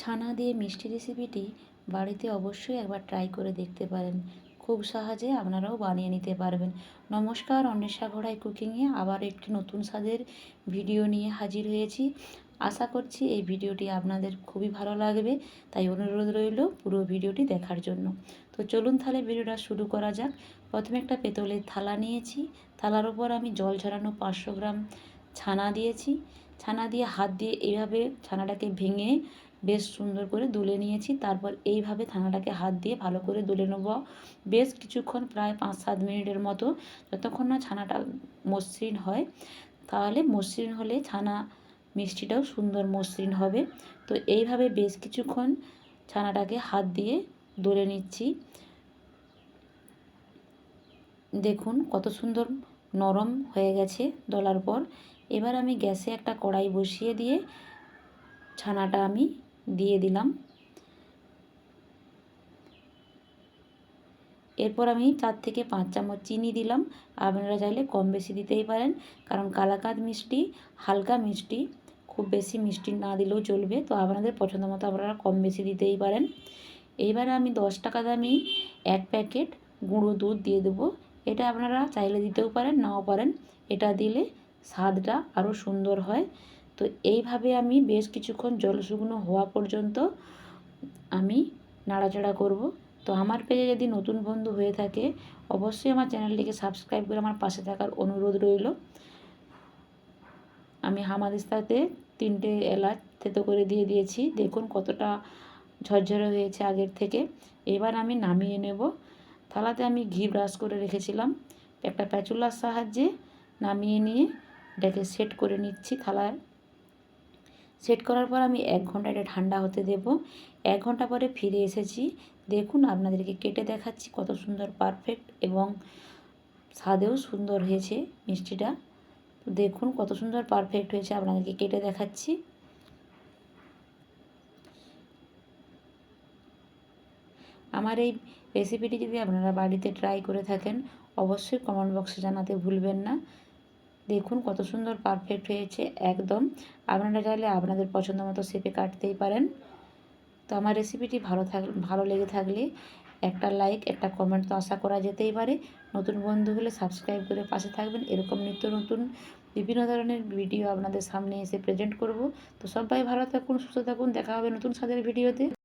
ছানা দিয়ে মিষ্টি রেসিপিটি বাড়িতে অবশ্যই একবার ট্রাই করে দেখতে পারেন। খুব সহজে আপনারাও বানিয়ে নিতে পারবেন। নমস্কার, অন্বেষা ঘোড়াই কুকিংয়ে আবার একটি নতুন স্বাদের ভিডিও নিয়ে হাজির হয়েছি। আশা করছি এই ভিডিওটি আপনাদের খুবই ভালো লাগবে, তাই অনুরোধ রইল পুরো ভিডিওটি দেখার জন্য। তো চলুন তাহলে ভিডিওটা শুরু করা যাক। প্রথমে একটা পেতলের থালা নিয়েছি, থালার উপর আমি জল ঝরানো 500 গ্রাম ছানা দিয়েছি। ছানা দিয়ে হাত দিয়ে এইভাবে ছানাটাকে ভেঙে বেশ সুন্দর করে দুলে নিয়েছি। তারপর এইভাবে ছানাটাকে হাত দিয়ে ভালো করে দুলে নেব বেশ কিছুক্ষণ, প্রায় 5-7 মিনিটের মতো, যতক্ষণ না ছানাটা মসৃণ হয়। তাহলে মসৃণ হলে ছানা মিষ্টিটাও সুন্দর মসৃণ হবে। তো এইভাবে বেশ কিছুক্ষণ ছানাটাকে হাত দিয়ে দুলে নিচ্ছি। দেখুন কত সুন্দর নরম হয়ে গেছে দলার পর। এবার আমি গ্যাসে একটা কড়াই বসিয়ে দিয়ে ছানাটা আমি দিয়ে দিলাম। এরপর আমি 4 থেকে 5 চামচ চিনি দিলাম। আপনারা চাইলে কম বেশি দিতেই পারেন, কারণ কালাকাঁদ মিষ্টি হালকা মিষ্টি, খুব বেশি মিষ্টি না দিলেও চলবে। তো আপনাদের পছন্দ মতো আপনারা কম বেশি দিতেই পারেন। এইবারে আমি 10 টাকা দামি 1 প্যাকেট গুঁড়ো দুধ দিয়ে দেবো। এটা আপনারা চাইলে দিতেও পারেন, নাও পারেন। এটা দিলে স্বাদটা আরও সুন্দর হয়। তো এইভাবে আমি বেশ কিছুক্ষণ জল শুকনো হওয়া পর্যন্ত আমি নাড়াচাড়া করব। তো আমার পেজে যদি নতুন বন্ধু হয়ে থাকে অবশ্যই আমার চ্যানেলটিকে সাবস্ক্রাইব করে আমার পাশে থাকার অনুরোধ রইল। আমি হামাদিস্তাতে 3টে এলাচ থেতো করে দিয়ে দিয়েছি। দেখুন কতটা ঝরঝরে হয়েছে আগের থেকে। এবার আমি নামিয়ে নেব। থালাতে আমি ঘি ব্রাশ করে রেখেছিলাম, একটা প্যাচুলার সাহায্যে নামিয়ে নিয়ে এটাকে সেট করে নিচ্ছি থালায়। সেট করার পর আমি 1 ঘন্টা এটা ঠান্ডা হতে দেব। 1 ঘন্টা পরে ফিরে এসেছি। দেখুন আপনাদেরকে কেটে দেখাচ্ছি কত সুন্দর পারফেক্ট এবং স্বাদেও সুন্দর হয়েছে মিষ্টিটা। তো দেখুন কত সুন্দর পারফেক্ট হয়েছে, আপনাদেরকে কেটে দেখাচ্ছি। আমার এই রেসিপিটি যদি আপনারা বাড়িতে ট্রাই করে থাকেন অবশ্যই কমেন্ট বক্সে জানাতে ভুলবেন না। দেখুন কত সুন্দর পারফেক্ট হয়েছে একদম। আপনারা চাইলে আপনাদের পছন্দ মতো শেপে কাটতেই পারেন। তো আমার রেসিপিটি ভালো লেগে থাকলে একটা লাইক, একটা কমেন্ট তো আশা করা যেতেই পারে। নতুন বন্ধু হলে সাবস্ক্রাইব করে পাশে থাকবেন। এরকম নিত্য নতুন বিভিন্ন ধরনের ভিডিও আপনাদের সামনে এসে প্রেজেন্ট করব। তো সবাই ভালো থাকুন, সুস্থ থাকুন। দেখা হবে নতুন স্বাদের ভিডিওতে।